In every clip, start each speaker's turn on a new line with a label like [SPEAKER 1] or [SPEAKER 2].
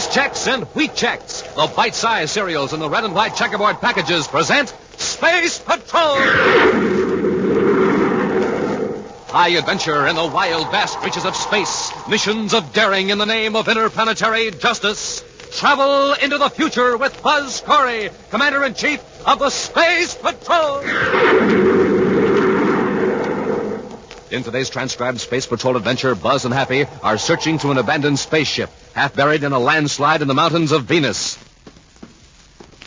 [SPEAKER 1] Rice Checks and Wheat Checks, the bite-sized cereals in the red and white checkerboard packages, present Space Patrol! High adventure in the wild, vast reaches of space. Missions of daring in the name of interplanetary justice. Travel into the future with Buzz Corey, Commander-in-Chief of the Space Patrol! In today's transcribed Space Patrol adventure, Buzz and Happy are searching through an abandoned spaceship, half buried in a landslide in the mountains of Venus.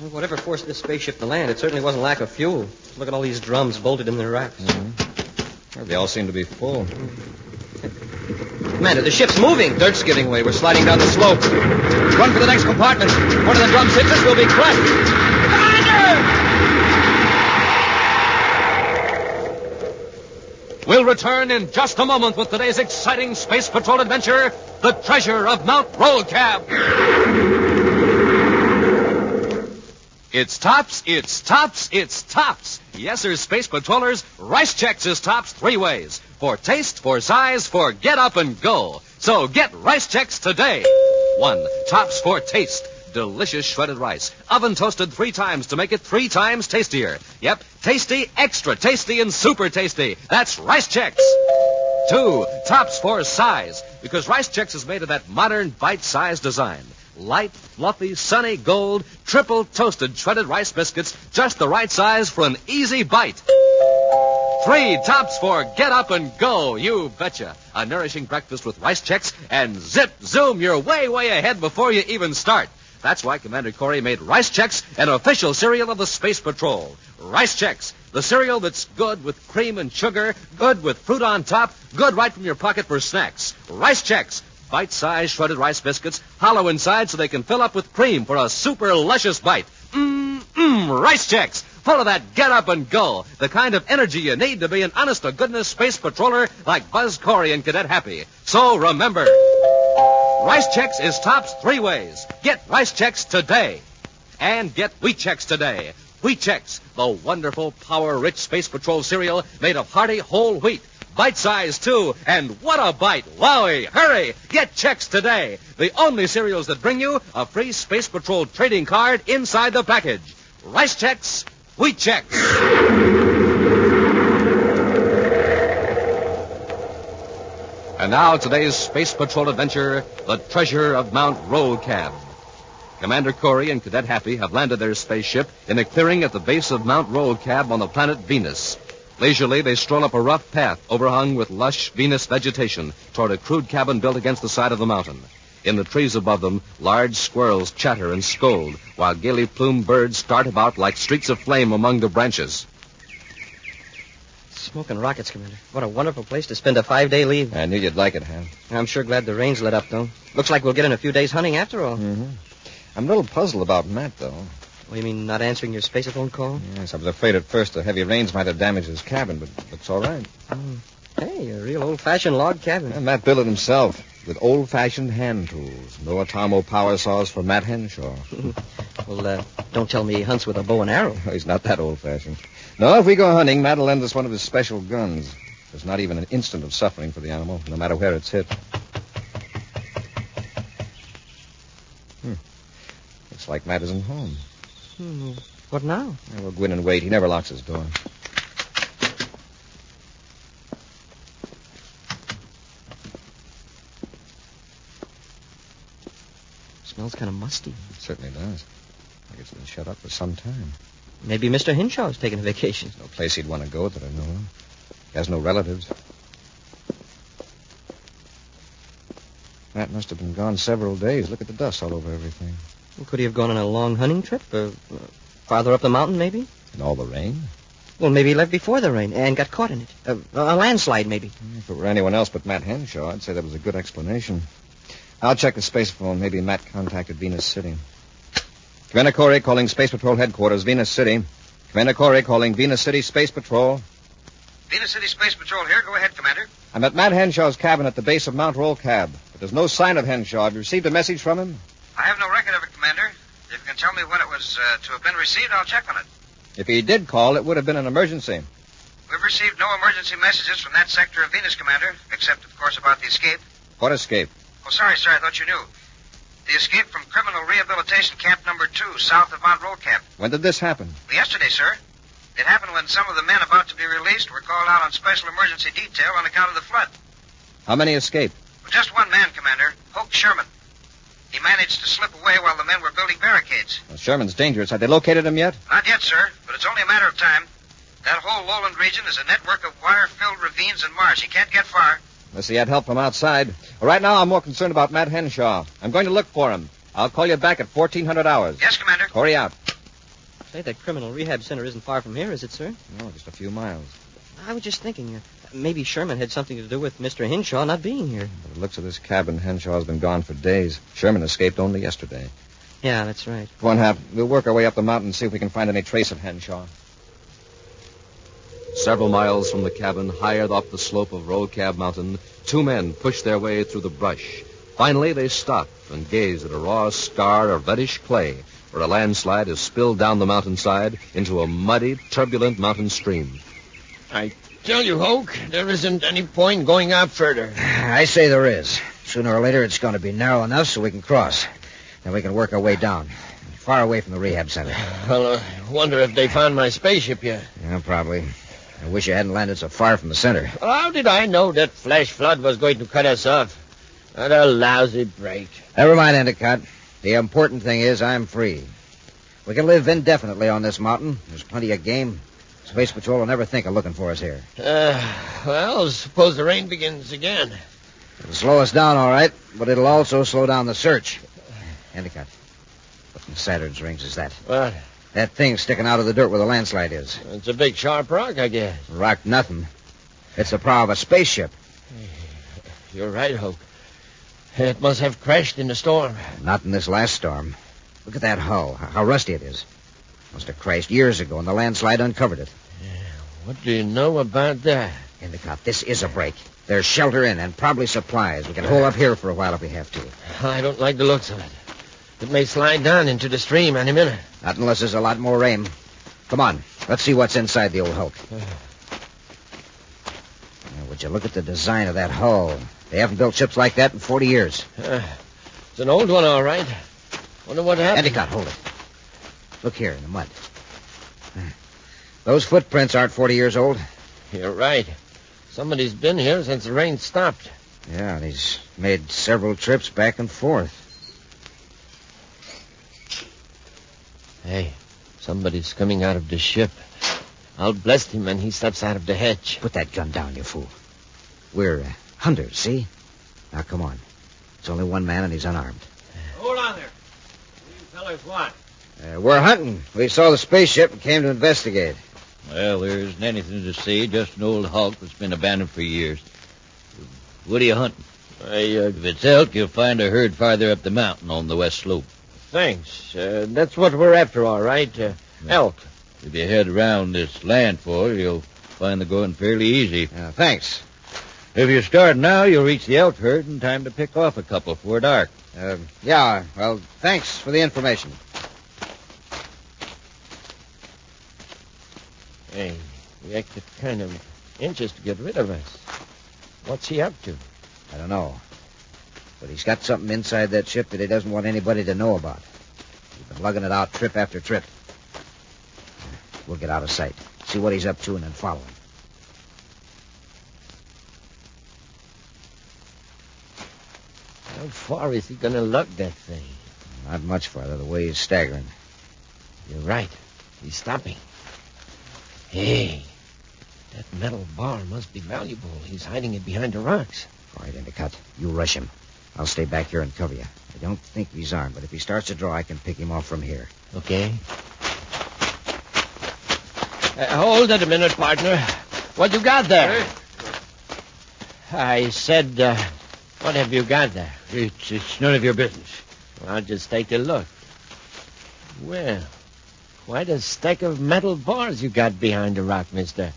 [SPEAKER 2] Well, whatever forced this spaceship to land, it certainly wasn't lack of fuel. Look at all these drums bolted in their racks.
[SPEAKER 3] Mm-hmm. Well, they all seem to be full.
[SPEAKER 2] Commander, the ship's moving.
[SPEAKER 3] Dirt's giving way. We're sliding down the slope. Run for the next compartment. One of the drums hits us, we'll be crushed.
[SPEAKER 2] Commander!
[SPEAKER 1] We'll return in just a moment with today's exciting Space Patrol adventure, The Treasure of Mount Rolcab. It's tops, it's tops, it's tops. Yes, sir, Space Patrollers, Rice Checks is tops three ways. For taste, for size, for get up and go. So get Rice Checks today. 1. Tops for taste. Delicious shredded rice. Oven toasted 3 times to make it 3 times tastier. Yep, tasty, extra tasty, and super tasty. That's Rice Checks. 2. Tops for size. Because Rice Checks is made of that modern bite-sized design. Light, fluffy, sunny gold, triple toasted shredded rice biscuits, just the right size for an easy bite. 3. Tops for get up and go. You betcha. A nourishing breakfast with Rice Checks, and zip, zoom, you're way, way ahead before you even start. That's why Commander Corey made Rice Checks an official cereal of the Space Patrol. Rice Checks, the cereal that's good with cream and sugar, good with fruit on top, good right from your pocket for snacks. Rice Checks, bite-sized shredded rice biscuits, hollow inside so they can fill up with cream for a super luscious bite. Rice Checks, full of that get up and go, the kind of energy you need to be an honest-to-goodness space patroller like Buzz Corey and Cadet Happy. So remember, Rice Checks is tops 3 ways. Get Rice Checks today. And get Wheat Checks today. Wheat Checks, the wonderful, power-rich Space Patrol cereal made of hearty whole wheat. Bite-sized, too. And what a bite. Wowie. Hurry. Get Checks today. The only cereals that bring you a free Space Patrol trading card inside the package. Rice Checks, Wheat Checks. And now, today's Space Patrol adventure, The Treasure of Mount Rolcab. Commander Corey and Cadet Happy have landed their spaceship in a clearing at the base of Mount Rolcab on the planet Venus. Leisurely, they stroll up a rough path overhung with lush Venus vegetation toward a crude cabin built against the side of the mountain. In the trees above them, large squirrels chatter and scold, while gaily plumed birds start about like streaks of flame among the branches.
[SPEAKER 2] Smoking rockets, Commander. What a wonderful place to spend a 5-day leave.
[SPEAKER 3] I knew you'd like it, Ham.
[SPEAKER 2] I'm sure glad the rain's let up, though. Looks like we'll get in a few days hunting after all.
[SPEAKER 3] Mm-hmm. I'm a little puzzled about Matt, though.
[SPEAKER 2] What, you mean not answering your spacephone call?
[SPEAKER 3] Yes, I was afraid at first the heavy rains might have damaged his cabin, but it's all right.
[SPEAKER 2] Hey, a real old-fashioned log cabin.
[SPEAKER 3] Yeah, Matt built it himself with old-fashioned hand tools. No Atomo power saws for Matt Henshaw.
[SPEAKER 2] Well, don't tell me he hunts with a bow and arrow.
[SPEAKER 3] He's not that old-fashioned. No, if we go hunting, Matt will lend us one of his special guns. There's not even an instant of suffering for the animal, no matter where it's hit. Looks like Matt isn't home.
[SPEAKER 2] What now?
[SPEAKER 3] We'll go in and wait. He never locks his door.
[SPEAKER 2] Smells kind of musty.
[SPEAKER 3] It certainly does. Like it's been shut up for some time.
[SPEAKER 2] Maybe Mr. Henshaw's taking a vacation.
[SPEAKER 3] There's no place he'd want to go that I know of. He has no relatives. Matt must have been gone several days. Look at the dust all over everything.
[SPEAKER 2] Well, could he have gone on a long hunting trip? Farther up the mountain, maybe?
[SPEAKER 3] In all the rain?
[SPEAKER 2] Well, maybe he left before the rain and got caught in it. A landslide, maybe.
[SPEAKER 3] If it were anyone else but Matt Henshaw, I'd say that was a good explanation. I'll check the space phone. Maybe Matt contacted Venus City. Commander Corey calling Space Patrol headquarters, Venus City. Commander Corey calling Venus City Space Patrol.
[SPEAKER 4] Venus City Space Patrol here. Go ahead, Commander.
[SPEAKER 3] I'm at Matt Henshaw's cabin at the base of Mount Rolcab. But there's no sign of Henshaw. Have you received a message from him?
[SPEAKER 4] I have no record of it, Commander. If you can tell me when it was to have been received, I'll check on it.
[SPEAKER 3] If he did call, it would have been an emergency.
[SPEAKER 4] We've received no emergency messages from that sector of Venus, Commander, except, of course, about the escape.
[SPEAKER 3] What escape?
[SPEAKER 4] Oh, sorry, sir. I thought you knew. The escape from criminal rehabilitation camp number 2, south of Mount Rolcab.
[SPEAKER 3] When did this happen?
[SPEAKER 4] Well, yesterday, sir. It happened when some of the men about to be released were called out on special emergency detail on account of the flood.
[SPEAKER 3] How many escaped?
[SPEAKER 4] Well, just one man, Commander, Hugo Sherman. He managed to slip away while the men were building barricades.
[SPEAKER 3] Well, Sherman's dangerous. Have they located him yet?
[SPEAKER 4] Not yet, sir, but it's only a matter of time. That whole lowland region is a network of wire-filled ravines and marsh. He can't get far.
[SPEAKER 3] Unless he had help from outside. Well, right now, I'm more concerned about Matt Henshaw. I'm going to look for him. I'll call you back at 1400 hours.
[SPEAKER 4] Yes, Commander.
[SPEAKER 3] Corey out.
[SPEAKER 2] Say, that criminal rehab center isn't far from here, is it, sir?
[SPEAKER 3] No, just a few miles.
[SPEAKER 2] I was just thinking, maybe Sherman had something to do with Mr. Henshaw not being here.
[SPEAKER 3] By the looks of this cabin, Henshaw's been gone for days. Sherman escaped only yesterday.
[SPEAKER 2] Yeah, that's right.
[SPEAKER 3] Come on, Hap. We'll work our way up the mountain and see if we can find any trace of Henshaw.
[SPEAKER 1] Several miles from the cabin, higher up the slope of Rolcab Mountain, two men pushed their way through the brush. Finally, they stopped and gazed at a raw scar of reddish clay where a landslide has spilled down the mountainside into a muddy, turbulent mountain stream.
[SPEAKER 5] I tell you, Hoke, there isn't any point going out further.
[SPEAKER 6] I say there is. Sooner or later, it's going to be narrow enough so we can cross. Then we can work our way down, far away from the rehab center.
[SPEAKER 5] Well, I wonder if they found my spaceship yet.
[SPEAKER 6] Yeah, probably. I wish you hadn't landed so far from the center.
[SPEAKER 5] Well, how did I know that flash flood was going to cut us off? What a lousy break.
[SPEAKER 6] Never mind, Endicott. The important thing is I'm free. We can live indefinitely on this mountain. There's plenty of game. Space Patrol will never think of looking for us here.
[SPEAKER 5] Well, suppose the rain begins again.
[SPEAKER 6] It'll slow us down, all right, but it'll also slow down the search. Endicott, what in Saturn's rings is that?
[SPEAKER 5] What?
[SPEAKER 6] That thing sticking out of the dirt where the landslide is.
[SPEAKER 5] It's a big sharp rock, I guess.
[SPEAKER 6] Rock nothing. It's the prow of a spaceship.
[SPEAKER 5] You're right, Hoke. It must have crashed in the storm.
[SPEAKER 6] Not in this last storm. Look at that hull, how rusty it is. Must have crashed years ago, and the landslide uncovered it.
[SPEAKER 5] What do you know about that?
[SPEAKER 6] Endicott, this is a break. There's shelter in and probably supplies. We can hole up here for a while if we have to.
[SPEAKER 5] I don't like the looks of it. It may slide down into the stream any minute.
[SPEAKER 6] Not unless there's a lot more rain. Come on, let's see what's inside the old hulk. Now, would you look at the design of that hull? They haven't built ships like that in 40 years.
[SPEAKER 5] It's an old one, all right. Wonder what happened.
[SPEAKER 6] Endicott, hold it. Look here in the mud. Those footprints aren't 40 years old.
[SPEAKER 5] You're right. Somebody's been here since the rain stopped.
[SPEAKER 6] Yeah, and he's made several trips back and forth.
[SPEAKER 5] Hey, somebody's coming out of the ship. I'll bless him when he steps out of the hatch.
[SPEAKER 6] Put that gun down, you fool. We're hunters, see? Now, come on. It's only one man, and he's unarmed.
[SPEAKER 5] Hold on there. You fellas what?
[SPEAKER 6] We're hunting. We saw the spaceship and came to investigate.
[SPEAKER 7] Well, there isn't anything to see, just an old hulk that's been abandoned for years. What are you hunting? If it's elk, you'll find a herd farther up the mountain on the west slope.
[SPEAKER 5] Thanks. That's what we're after, all right. Elk.
[SPEAKER 7] If you head around this landfall, you'll find the going fairly easy.
[SPEAKER 6] Thanks.
[SPEAKER 7] If you start now, you'll reach the elk herd in time to pick off a couple before dark.
[SPEAKER 6] Yeah, well, thanks for the information.
[SPEAKER 5] Hey, he acted kind of anxious to get rid of us. What's he up to?
[SPEAKER 6] I don't know. But he's got something inside that ship that he doesn't want anybody to know about. He's been lugging it out trip after trip. We'll get out of sight, see what he's up to, and then follow him.
[SPEAKER 5] How far is he going to lug that thing?
[SPEAKER 6] Not much farther, the way he's staggering.
[SPEAKER 5] You're right. He's stopping. Hey, that metal bar must be valuable. He's hiding it behind the rocks.
[SPEAKER 6] All right, Endicott, you rush him. I'll stay back here and cover you. I don't think he's armed, but if he starts to draw, I can pick him off from here.
[SPEAKER 5] Okay. Hold it a minute, partner. What you got there? I said, what have you got there?
[SPEAKER 7] It's none of your business.
[SPEAKER 5] Well, I'll just take a look. Well, quite a stack of metal bars you got behind the rock, mister.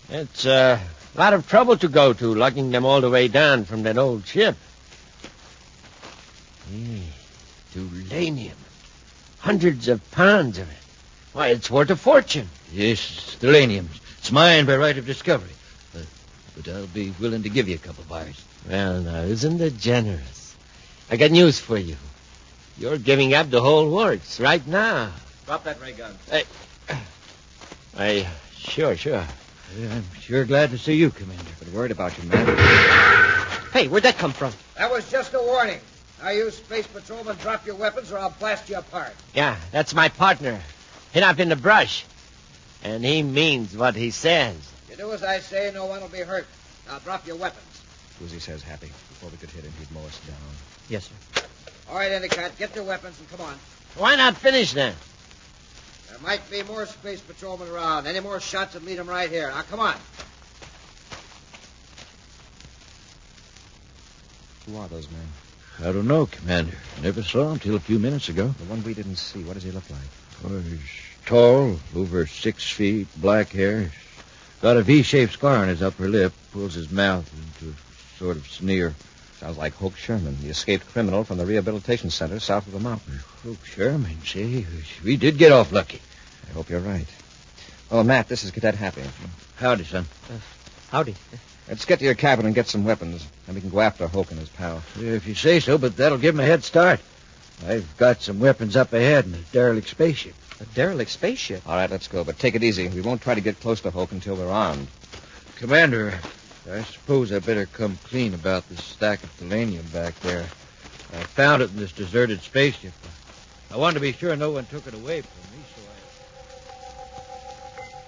[SPEAKER 5] It's a lot of trouble to go to, lugging them all the way down from that old ship. Hey, uranium. Hundreds of pounds of it. Why, it's worth a fortune.
[SPEAKER 7] Yes, it's uranium. It's mine by right of discovery. But I'll be willing to give you a couple bars.
[SPEAKER 5] Well, now, isn't it generous? I got news for you. You're giving up the whole works right now.
[SPEAKER 3] Drop that ray gun.
[SPEAKER 5] Sure.
[SPEAKER 7] Yeah, I'm sure glad to see you, Commander.
[SPEAKER 3] Been worried about you, man.
[SPEAKER 2] Hey, where'd that come from?
[SPEAKER 6] That was just a warning. Now, you space patrolmen, drop your weapons or I'll blast you apart.
[SPEAKER 5] Yeah, that's my partner. Hid up in the brush. And he means what he says.
[SPEAKER 6] You do as I say, no one will be hurt. Now, drop your weapons.
[SPEAKER 3] Do as he says, Happy. Before we could hit him, he'd mow us down.
[SPEAKER 2] Yes, sir.
[SPEAKER 6] All right, Endicott, get your weapons and come on.
[SPEAKER 5] Why not finish then?
[SPEAKER 6] There might be more space patrolmen around. Any more shots would lead them right here. Now, come on.
[SPEAKER 3] Who are those men?
[SPEAKER 7] I don't know, Commander. Never saw him till a few minutes ago.
[SPEAKER 3] The one we didn't see. What does he look like?
[SPEAKER 7] Oh, he's tall, over 6 feet, black hair. He's got a V-shaped scar on his upper lip. Pulls his mouth into a sort of sneer.
[SPEAKER 3] Sounds like Hoke Sherman, the escaped criminal from the rehabilitation center south of the mountain.
[SPEAKER 7] Hoke Sherman, see? We did get off lucky.
[SPEAKER 3] I hope you're right. Oh, Matt, this is Cadet Happy.
[SPEAKER 7] Howdy, son.
[SPEAKER 2] Howdy.
[SPEAKER 3] Let's get to your cabin and get some weapons. Then we can go after Hoke and his pal.
[SPEAKER 7] Yeah, if you say so, but that'll give him a head start. I've got some weapons up ahead in a derelict spaceship.
[SPEAKER 2] A derelict spaceship?
[SPEAKER 3] All right, let's go. But take it easy. We won't try to get close to Hoke until we're armed.
[SPEAKER 7] Commander, I suppose I better come clean about this stack of thalanium back there. I found it in this deserted spaceship. I wanted to be sure no one took it away from me, so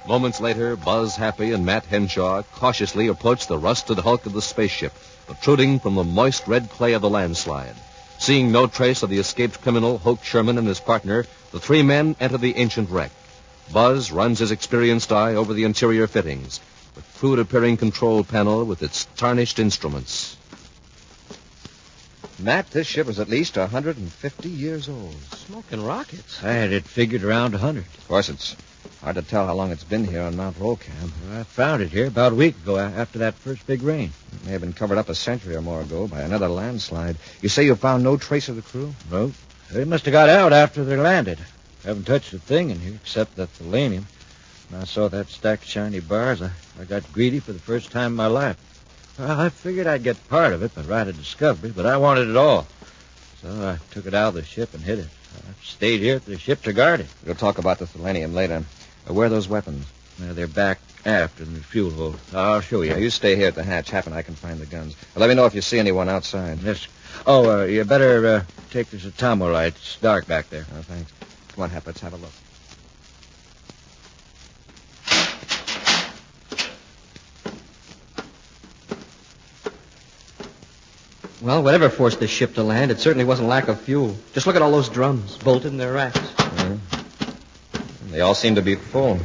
[SPEAKER 1] Moments later, Buzz Happy and Matt Henshaw cautiously approached the rusted hulk of the spaceship, protruding from the moist red clay of the landslide. Seeing no trace of the escaped criminal, Hoke Sherman, and his partner, the three men enter the ancient wreck. Buzz runs his experienced eye over the interior fittings, the crude-appearing control panel with its tarnished instruments.
[SPEAKER 3] Matt, this ship is at least 150 years old.
[SPEAKER 2] Smoking rockets.
[SPEAKER 7] I had it figured around 100.
[SPEAKER 3] Of course, it's hard to tell how long it's been here on Mount Rolcab.
[SPEAKER 7] I found it here about a week ago after that first big rain.
[SPEAKER 3] It may have been covered up a century or more ago by another landslide. You say you found no trace of the crew?
[SPEAKER 7] No. They must have got out after they landed. Haven't touched a thing in here except that thalanium. When I saw that stack of shiny bars, I got greedy for the first time in my life. Well, I figured I'd get part of it by right of discovery, but I wanted it all. So I took it out of the ship and hid it. I stayed here at the ship to guard it.
[SPEAKER 3] We'll talk about the thalanium later. Where are those weapons?
[SPEAKER 7] They're back aft in the fuel hold. I'll show you.
[SPEAKER 3] Now, you stay here at the hatch. Hap and I can find the guns. Let me know if you see anyone outside.
[SPEAKER 7] Yes. Oh, you better take this atomo light. It's dark back there.
[SPEAKER 3] Oh, thanks. Come on, Hap, let's have a look.
[SPEAKER 2] Well, whatever forced this ship to land, it certainly wasn't lack of fuel. Just look at all those drums bolted in their racks.
[SPEAKER 3] Mm-hmm. They all seem to be full.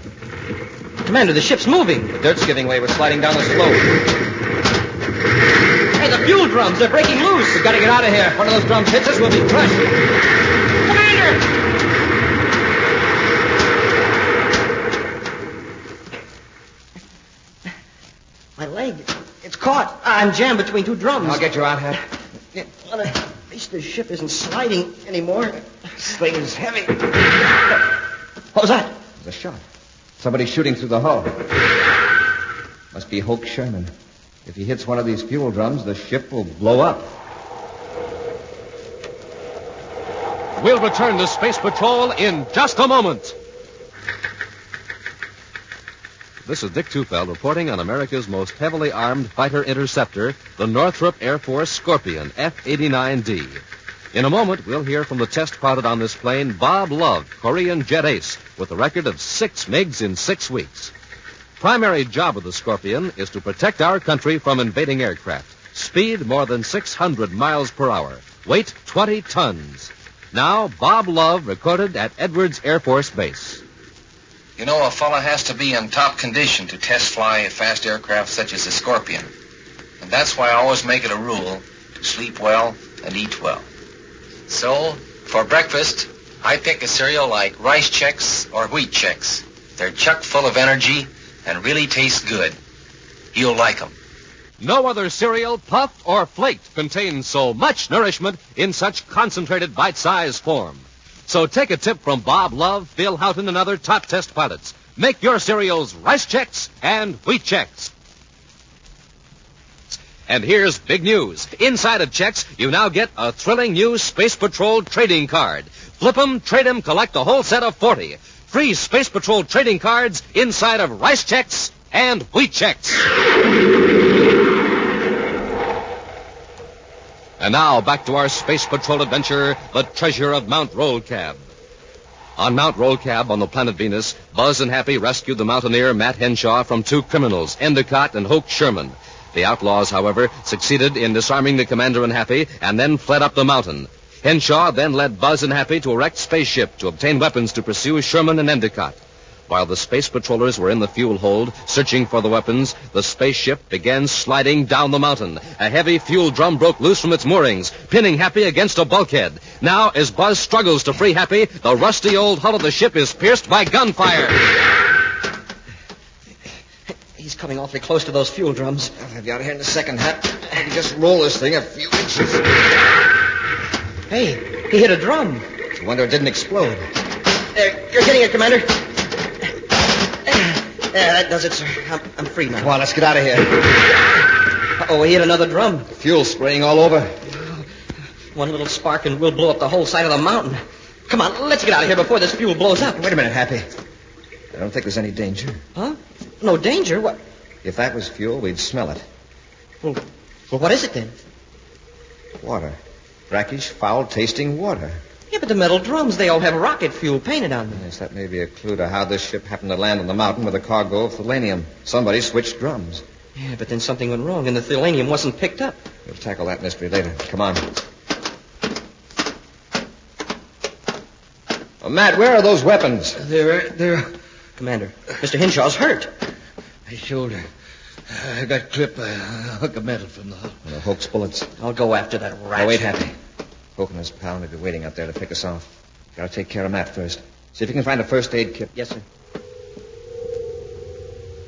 [SPEAKER 2] Commander, the ship's moving.
[SPEAKER 3] The dirt's giving way. We're sliding down the slope.
[SPEAKER 2] Hey, the fuel drums, they're breaking loose.
[SPEAKER 3] We've got to get out of here. One of those drums hits us, we'll be crushed.
[SPEAKER 2] Commander! My leg, it's caught. I'm jammed between two drums.
[SPEAKER 3] I'll get you out, Hap.
[SPEAKER 2] Well, at least the ship isn't sliding anymore.
[SPEAKER 3] This thing is heavy.
[SPEAKER 2] What was that?
[SPEAKER 3] There's a shot. Somebody's shooting through the hull. Must be Hoke Sherman. If he hits one of these fuel drums, the ship will blow up.
[SPEAKER 1] We'll return to Space Patrol in just a moment. This is Dick Tufeld reporting on America's most heavily armed fighter interceptor, the Northrop Air Force Scorpion F-89D. In a moment, we'll hear from the test pilot on this plane, Bob Love, Korean jet ace, with a record of 6 MiGs in 6 weeks. Primary job of the Scorpion is to protect our country from invading aircraft. Speed more than 600 miles per hour. Weight 20 tons. Now, Bob Love recorded at Edwards Air Force Base.
[SPEAKER 4] You know, a fella has to be in top condition to test fly a fast aircraft such as the Scorpion. And that's why I always make it a rule to sleep well and eat well. So, for breakfast, I pick a cereal like Rice Chex or Wheat Chex. They're chock full of energy and really taste good. You'll like them.
[SPEAKER 1] No other cereal, puffed or flaked, contains so much nourishment in such concentrated bite-sized form. So take a tip from Bob Love, Phil Houghton, and other top test pilots. Make your cereals Rice Chex and Wheat Chex. And here's big news. Inside of checks, you now get a thrilling new Space Patrol trading card. Flip 'em, trade 'em, collect a whole set of 40. Free Space Patrol trading cards inside of rice checks and wheat checks. And now, back to our Space Patrol adventure, the treasure of Mount Rolcab. On Mount Rolcab on the planet Venus, Buzz and Happy rescued the mountaineer Matt Henshaw from two criminals, Endicott and Hoke Sherman. The outlaws, however, succeeded in disarming the commander and Happy and then fled up the mountain. Henshaw then led Buzz and Happy to a wrecked spaceship to obtain weapons to pursue Sherman and Endicott. While the space patrollers were in the fuel hold, searching for the weapons, the spaceship began sliding down the mountain. A heavy fuel drum broke loose from its moorings, pinning Happy against a bulkhead. Now, as Buzz struggles to free Happy, the rusty old hull of the ship is pierced by gunfire.
[SPEAKER 2] He's coming awfully close to those fuel drums.
[SPEAKER 3] I'll have you out of here in a second, Hap. I can just roll this thing a few inches.
[SPEAKER 2] Hey, he hit a drum.
[SPEAKER 3] It's a wonder it didn't explode.
[SPEAKER 2] There, you're hitting it, Commander. There, that does it, sir. I'm free now.
[SPEAKER 3] Come on, let's get out of here.
[SPEAKER 2] Uh-oh, he hit another drum.
[SPEAKER 3] Fuel spraying all over.
[SPEAKER 2] One little spark and we'll blow up the whole side of the mountain. Come on, let's get out of here before this fuel blows up.
[SPEAKER 3] Wait a minute, Happy. I don't think there's any danger.
[SPEAKER 2] Huh? No danger? What?
[SPEAKER 3] If that was fuel, we'd smell it.
[SPEAKER 2] Well, what is it then?
[SPEAKER 3] Water. Brackish, foul-tasting water.
[SPEAKER 2] Yeah, but the metal drums, they all have rocket fuel painted on them.
[SPEAKER 3] Yes, that may be a clue to how this ship happened to land on the mountain with a cargo of thalanium. Somebody switched drums.
[SPEAKER 2] Yeah, but then something went wrong and the thalanium wasn't picked up.
[SPEAKER 3] We'll tackle that mystery later. Come on. Oh, Matt, where are those weapons?
[SPEAKER 7] They're...
[SPEAKER 2] Commander, Mr. Henshaw's hurt.
[SPEAKER 7] My shoulder. I got clipped by a hunk of metal from the hull.
[SPEAKER 3] The Hoke's bullets.
[SPEAKER 2] I'll go after that rat.
[SPEAKER 3] Oh, wait, Happy. Hoke and his pal may be waiting out there to pick us off. Gotta take care of Matt first. See if you can find a first aid kit.
[SPEAKER 2] Yes, sir.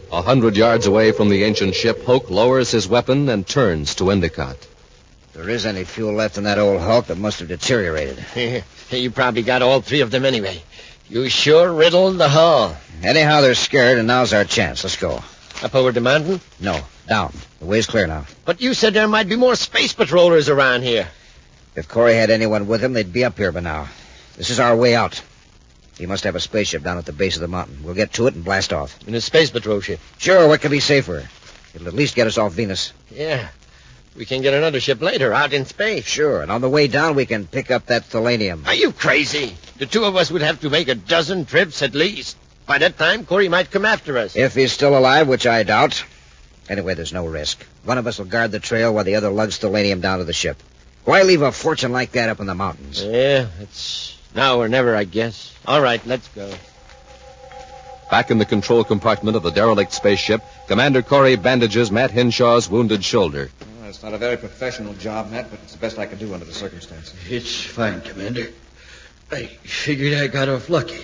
[SPEAKER 1] 100 yards away from the ancient ship, Hoke lowers his weapon and turns to Endicott.
[SPEAKER 6] If there is any fuel left in that old hulk, it must have deteriorated.
[SPEAKER 5] You probably got all three of them anyway. You sure riddled the hull.
[SPEAKER 6] Anyhow, they're scared, and now's our chance. Let's go.
[SPEAKER 5] Up over the mountain?
[SPEAKER 6] No, down. The way's clear now.
[SPEAKER 5] But you said there might be more space patrollers around here.
[SPEAKER 6] If Corey had anyone with him, they'd be up here by now. This is our way out. He must have a spaceship down at the base of the mountain. We'll get to it and blast off.
[SPEAKER 5] In a space patrol ship?
[SPEAKER 6] Sure, what could be safer? It'll at least get us off Venus.
[SPEAKER 5] Yeah. We can get another ship later, out in space.
[SPEAKER 6] Sure, and on the way down, we can pick up that thalanium.
[SPEAKER 5] Are you crazy? The two of us would have to make a dozen trips at least. By that time, Corey might come after us.
[SPEAKER 6] If he's still alive, which I doubt. Anyway, there's no risk. One of us will guard the trail while the other lugs thalanium down to the ship. Why leave a fortune like that up in the mountains?
[SPEAKER 5] Yeah, it's now or never, I guess. All right, let's go.
[SPEAKER 1] Back in the control compartment of the derelict spaceship, Commander Corey bandages Matt Henshaw's wounded shoulder.
[SPEAKER 3] Well, it's not a very professional job, Matt, but it's the best I could do under the circumstances.
[SPEAKER 7] It's fine, Commander. I figured I got off lucky.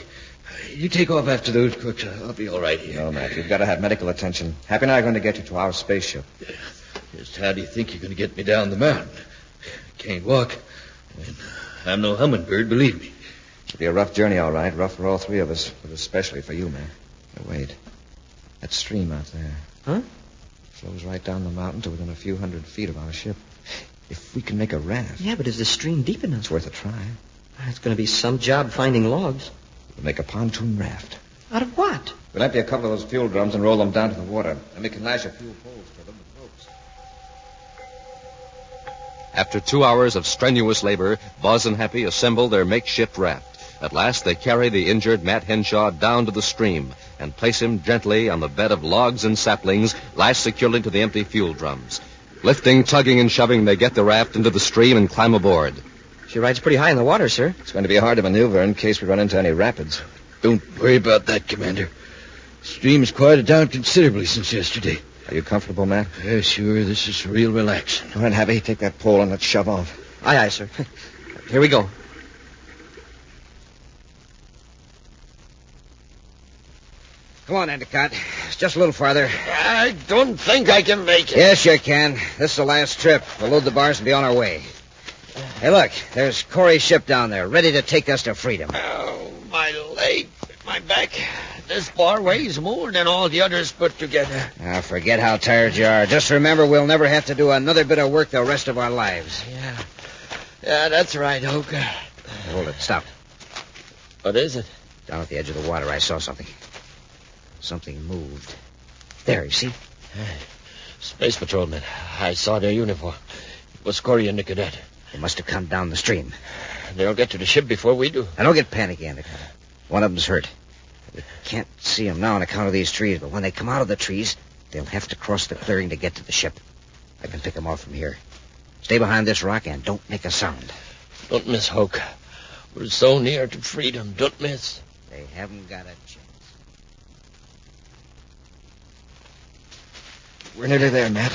[SPEAKER 7] You take off after those crooks. I'll be all right here.
[SPEAKER 3] No, Matt, you've got to have medical attention. Happy and I are going to get you to our spaceship.
[SPEAKER 7] Just how do you think you're going to get me down the mountain? Can't walk. And I'm no hummingbird, believe me.
[SPEAKER 3] It'll be a rough journey, all right. Rough for all three of us, but especially for you, man. Now, wait. That stream out there.
[SPEAKER 2] Huh?
[SPEAKER 3] Flows right down the mountain to within a few hundred feet of our ship. If we can make a raft...
[SPEAKER 2] Yeah, but is the stream deep enough?
[SPEAKER 3] It's worth a try.
[SPEAKER 2] It's going to be some job finding logs.
[SPEAKER 3] We'll make a pontoon raft.
[SPEAKER 2] Out of what?
[SPEAKER 3] We'll empty a couple of those fuel drums and roll them down to the water. Then we can lash a few poles to them with ropes.
[SPEAKER 1] After 2 hours of strenuous labor, Buzz and Happy assemble their makeshift raft. At last, they carry the injured Matt Henshaw down to the stream and place him gently on the bed of logs and saplings lashed securely to the empty fuel drums. Lifting, tugging, and shoving, they get the raft into the stream and climb aboard.
[SPEAKER 2] She rides pretty high in the water, sir.
[SPEAKER 3] It's going to be hard to maneuver in case we run into any rapids.
[SPEAKER 7] Don't worry about that, Commander. The stream's quieted down considerably since yesterday.
[SPEAKER 3] Are you comfortable, Matt?
[SPEAKER 7] Yeah, sure. This is real relaxing.
[SPEAKER 3] All right, Happy, take that pole and let's shove off.
[SPEAKER 2] Aye, aye, sir. Here we go.
[SPEAKER 6] Come on, Endicott. It's just a little farther.
[SPEAKER 5] I don't think I can make it.
[SPEAKER 6] Yes, you can. This is the last trip. We'll load the bars and be on our way. Hey, look. There's Corey's ship down there, ready to take us to freedom.
[SPEAKER 5] Oh, my leg, my back. This bar weighs more than all the others put together.
[SPEAKER 6] Now, forget how tired you are. Just remember we'll never have to do another bit of work the rest of our lives.
[SPEAKER 5] Yeah, that's right, Hoke.
[SPEAKER 6] Hold it. Stop.
[SPEAKER 5] What is it?
[SPEAKER 6] Down at the edge of the water, I saw something. Something moved. There, you see?
[SPEAKER 5] Space patrolmen. I saw their uniform. It was Corey and the cadet.
[SPEAKER 6] They must have come down the stream.
[SPEAKER 5] They'll get to the ship before we do.
[SPEAKER 6] Now, don't get panicky, Endicott. One of them's hurt. We can't see him now on account of these trees, but when they come out of the trees, they'll have to cross the clearing to get to the ship. I can pick them off from here. Stay behind this rock and don't make a sound.
[SPEAKER 5] Don't miss, Hoke. We're so near to freedom. Don't miss.
[SPEAKER 6] They haven't got a chance.
[SPEAKER 3] We're nearly there, Matt.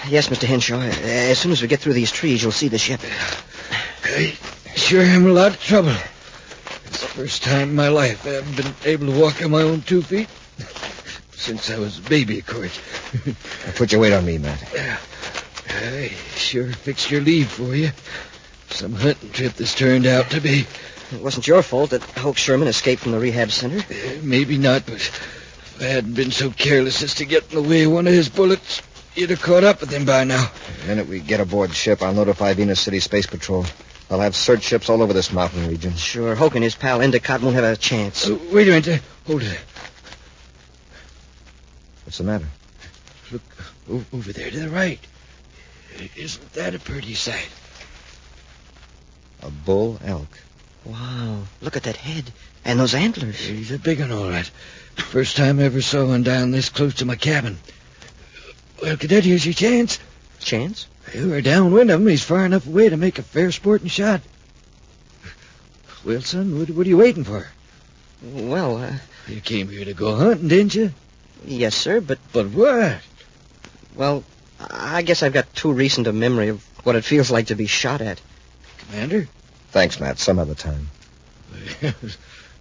[SPEAKER 2] Yes, Mr. Henshaw. As soon as we get through these trees, you'll see the ship.
[SPEAKER 7] I sure am in a lot of trouble. It's the first time in my life I haven't been able to walk on my own 2 feet. Since I was a baby, of course.
[SPEAKER 3] Put your weight on me, Matt.
[SPEAKER 7] I sure fixed your leave for you. Some hunting trip this turned out to be.
[SPEAKER 2] It wasn't your fault that Hulk Sherman escaped from the rehab center.
[SPEAKER 7] Maybe not, but if I hadn't been so careless as to get in the way of one of his bullets, you'd have caught up with him by now.
[SPEAKER 3] The minute we get aboard ship, I'll notify Venus City Space Patrol. They'll have search ships all over this mountain region.
[SPEAKER 2] Sure, Hulk and his pal Endicott won't have a chance.
[SPEAKER 7] Wait a minute. Hold it.
[SPEAKER 3] What's the matter?
[SPEAKER 7] Look over there to the right. Isn't that a pretty sight?
[SPEAKER 3] A bull elk.
[SPEAKER 2] Wow, look at that head and those antlers.
[SPEAKER 7] He's a big one, all right. First time I ever saw one down this close to my cabin. Well, Cadet, here's your chance.
[SPEAKER 2] Chance?
[SPEAKER 7] You are downwind of him. He's far enough away to make a fair sporting shot. Well, son, what are you waiting for?
[SPEAKER 2] Well,
[SPEAKER 7] You came here to go hunting, didn't you?
[SPEAKER 2] yes, sir, but,
[SPEAKER 7] But what?
[SPEAKER 2] well, I guess I've got too recent a memory of what it feels like to be shot at.
[SPEAKER 7] Commander?
[SPEAKER 3] Thanks, Matt. Some other time.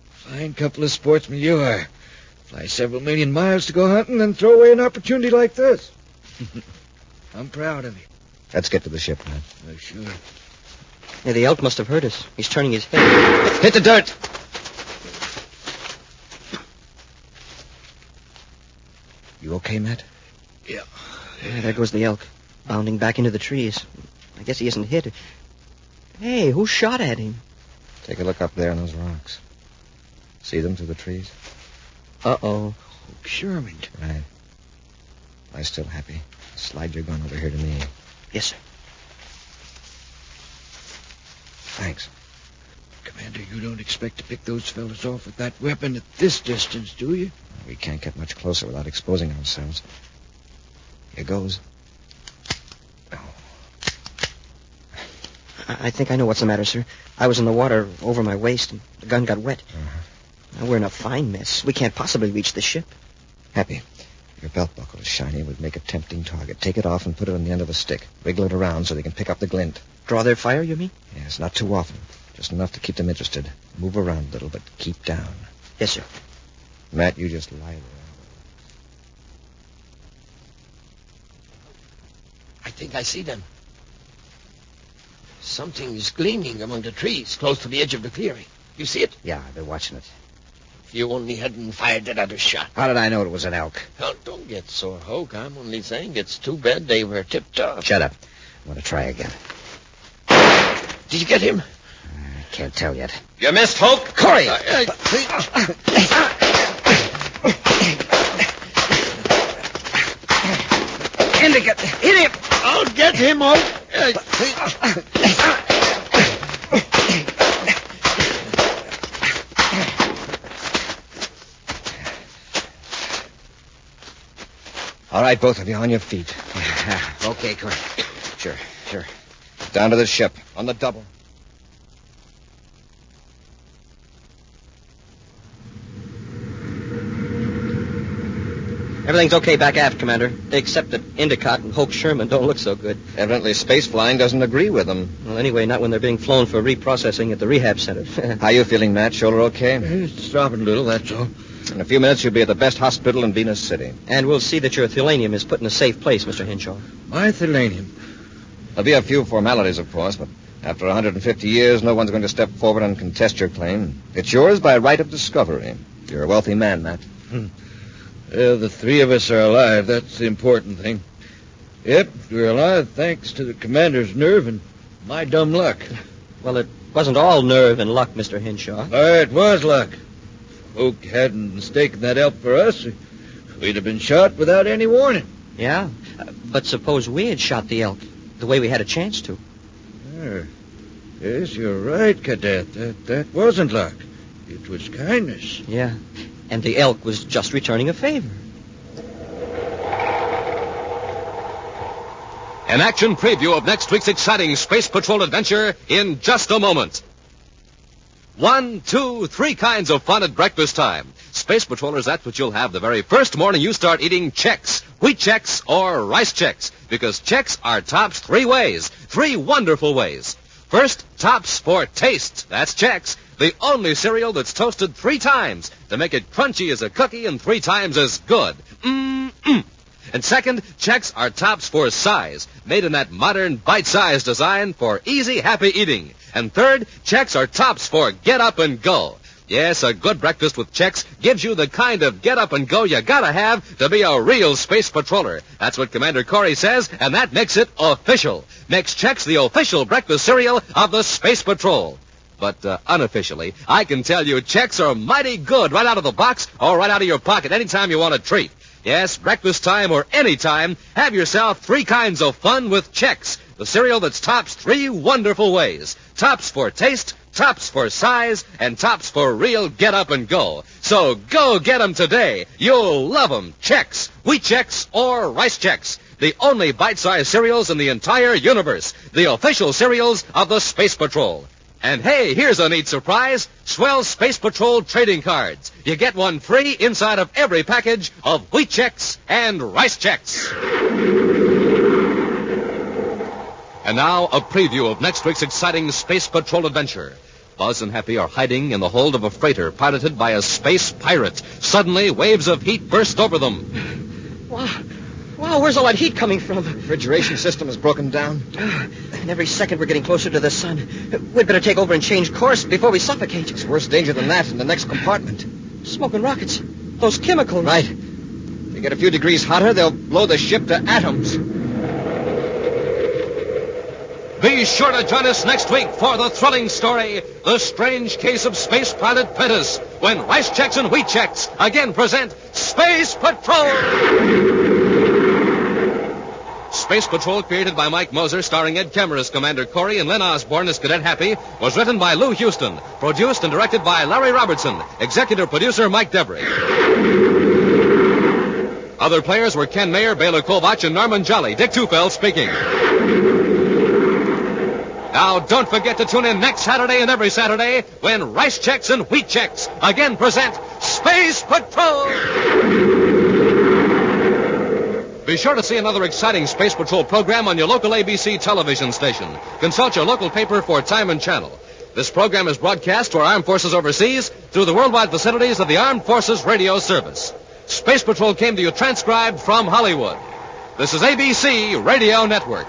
[SPEAKER 7] Fine couple of sportsmen you are. Fly several million miles to go hunting, then throw away an opportunity like this. I'm proud of you.
[SPEAKER 3] Let's get to the ship, Matt.
[SPEAKER 7] Oh, sure.
[SPEAKER 2] Yeah, the elk must have heard us. He's turning his head.
[SPEAKER 3] Hit the dirt! You okay, Matt?
[SPEAKER 7] Yeah.
[SPEAKER 2] Yeah, there goes the elk, bounding back into the trees. I guess he isn't hit. Hey, who shot at him?
[SPEAKER 3] Take a look up there on those rocks. See them through the trees?
[SPEAKER 2] Uh-oh.
[SPEAKER 7] Sherman.
[SPEAKER 3] Right. Lie still, Happy. Slide your gun over here to me.
[SPEAKER 2] Yes, sir.
[SPEAKER 3] Thanks.
[SPEAKER 7] Commander, you don't expect to pick those fellas off with that weapon at this distance, do you?
[SPEAKER 3] We can't get much closer without exposing ourselves. Here goes. Oh.
[SPEAKER 2] I think I know what's the matter, sir. I was in the water over my waist, and the gun got wet. Now we're in a fine mess. We can't possibly reach the ship.
[SPEAKER 3] Happy. Your belt buckle is shiny. It would make a tempting target. Take it off and put it on the end of a stick. Wiggle it around so they can pick up the glint.
[SPEAKER 2] Draw their fire, you mean?
[SPEAKER 3] Yes, not too often. Just enough to keep them interested. Move around a little, but keep down.
[SPEAKER 2] Yes, sir.
[SPEAKER 3] Matt, you just lie there.
[SPEAKER 5] I think I see them. Something is gleaming among the trees close to the edge of the clearing. You see it?
[SPEAKER 6] Yeah, I've been watching it.
[SPEAKER 5] If you only hadn't fired that other shot.
[SPEAKER 6] How did I know it was an elk?
[SPEAKER 5] Oh, don't get sore, Hoke. I'm only saying it's too bad they were tipped off.
[SPEAKER 6] Shut up. I'm going to try again.
[SPEAKER 5] Did you get him?
[SPEAKER 6] Can't tell yet.
[SPEAKER 1] You missed, Hoke.
[SPEAKER 6] Corey!
[SPEAKER 5] Endicott, hit him! I'll get him, Hoke.
[SPEAKER 3] All right, both of you, on your feet.
[SPEAKER 6] Okay, Corey. Sure.
[SPEAKER 3] Down to the ship, on the double.
[SPEAKER 2] Everything's okay back aft, Commander, except that Endicott and Hulk Sherman don't look so good.
[SPEAKER 3] Evidently, space flying doesn't agree with them.
[SPEAKER 2] Well, anyway, not when they're being flown for reprocessing at the rehab center.
[SPEAKER 3] How you feeling, Matt? Shoulder okay?
[SPEAKER 7] It's dropping a little, that's all.
[SPEAKER 3] In a few minutes, you'll be at the best hospital in Venus City.
[SPEAKER 2] And we'll see that your thelanium is put in a safe place, Mr. Henshaw.
[SPEAKER 7] My thelanium.
[SPEAKER 3] There'll be a few formalities, of course, but after 150 years, no one's going to step forward and contest your claim. It's yours by right of discovery. You're a wealthy man, Matt.
[SPEAKER 7] Well, the three of us are alive. That's the important thing. Yep, we're alive thanks to the commander's nerve and my dumb luck.
[SPEAKER 2] Well, it wasn't all nerve and luck, Mr. Henshaw.
[SPEAKER 7] It was luck. Folk hadn't mistaken that elk for us. We'd have been shot without any warning.
[SPEAKER 2] Yeah, but suppose we had shot the elk the way we had a chance to.
[SPEAKER 7] Yes, you're right, Cadet. That wasn't luck. It was kindness.
[SPEAKER 2] Yeah, and the elk was just returning a favor.
[SPEAKER 1] An action preview of next week's exciting Space Patrol adventure in just a moment. 1, 2, 3 kinds of fun at breakfast time. Space Patrollers, that's what you'll have the very first morning you start eating Chex, wheat Chex, or rice Chex. Because Chex are tops 3 ways, 3 wonderful ways. First, tops for taste. That's Chex, the only cereal that's toasted 3 times to make it crunchy as a cookie and 3 times as good. And second, Chex are tops for size, made in that modern bite-sized design for easy, happy eating. And third, Chex are tops for get up and go. Yes, a good breakfast with Chex gives you the kind of get up and go you gotta have to be a real space patroller. That's what Commander Corey says, and that makes it official. Makes Chex the official breakfast cereal of the Space Patrol. But unofficially, I can tell you Chex are mighty good right out of the box or right out of your pocket anytime you want a treat. Yes, breakfast time or any time, have yourself 3 kinds of fun with Chex, the cereal that's tops 3 wonderful ways. Tops for taste, tops for size, and tops for real get up and go. So go get 'em today. You'll love 'em. Chex, wheat Chex, or rice Chex. The only bite-sized cereals in the entire universe. The official cereals of the Space Patrol. And hey, here's a neat surprise. Swell Space Patrol trading cards. You get one free inside of every package of wheat Chex and rice Chex. And now, a preview of next week's exciting Space Patrol adventure. Buzz and Happy are hiding in the hold of a freighter piloted by a space pirate. Suddenly, waves of heat burst over them.
[SPEAKER 2] Wow, where's all that heat coming from?
[SPEAKER 3] Refrigeration system is broken down.
[SPEAKER 2] And every second we're getting closer to the sun. We'd better take over and change course before we suffocate.
[SPEAKER 3] There's worse danger than that in the next compartment.
[SPEAKER 2] Smoking rockets. Those chemicals.
[SPEAKER 3] Right. If they get a few degrees hotter, they'll blow the ship to atoms.
[SPEAKER 1] Be sure to join us next week for the thrilling story, The Strange Case of Space Pilot Prentice, when Rice Chex and Wheat Chex again present Space Patrol! Space Patrol, created by Mike Moser, starring Ed Kemmer as Commander Corey and Len Osborne as Cadet Happy, was written by Lou Houston, produced and directed by Larry Robertson, executive producer Mike Debris. Other players were Ken Mayer, Bela Kovach, and Norman Jolly. Dick Tufeld speaking. Now, don't forget to tune in next Saturday and every Saturday when Rice Chex and Wheat Chex again present Space Patrol! Be sure to see another exciting Space Patrol program on your local ABC television station. Consult your local paper for time and channel. This program is broadcast to our armed forces overseas through the worldwide facilities of the Armed Forces Radio Service. Space Patrol came to you transcribed from Hollywood. This is ABC Radio Network.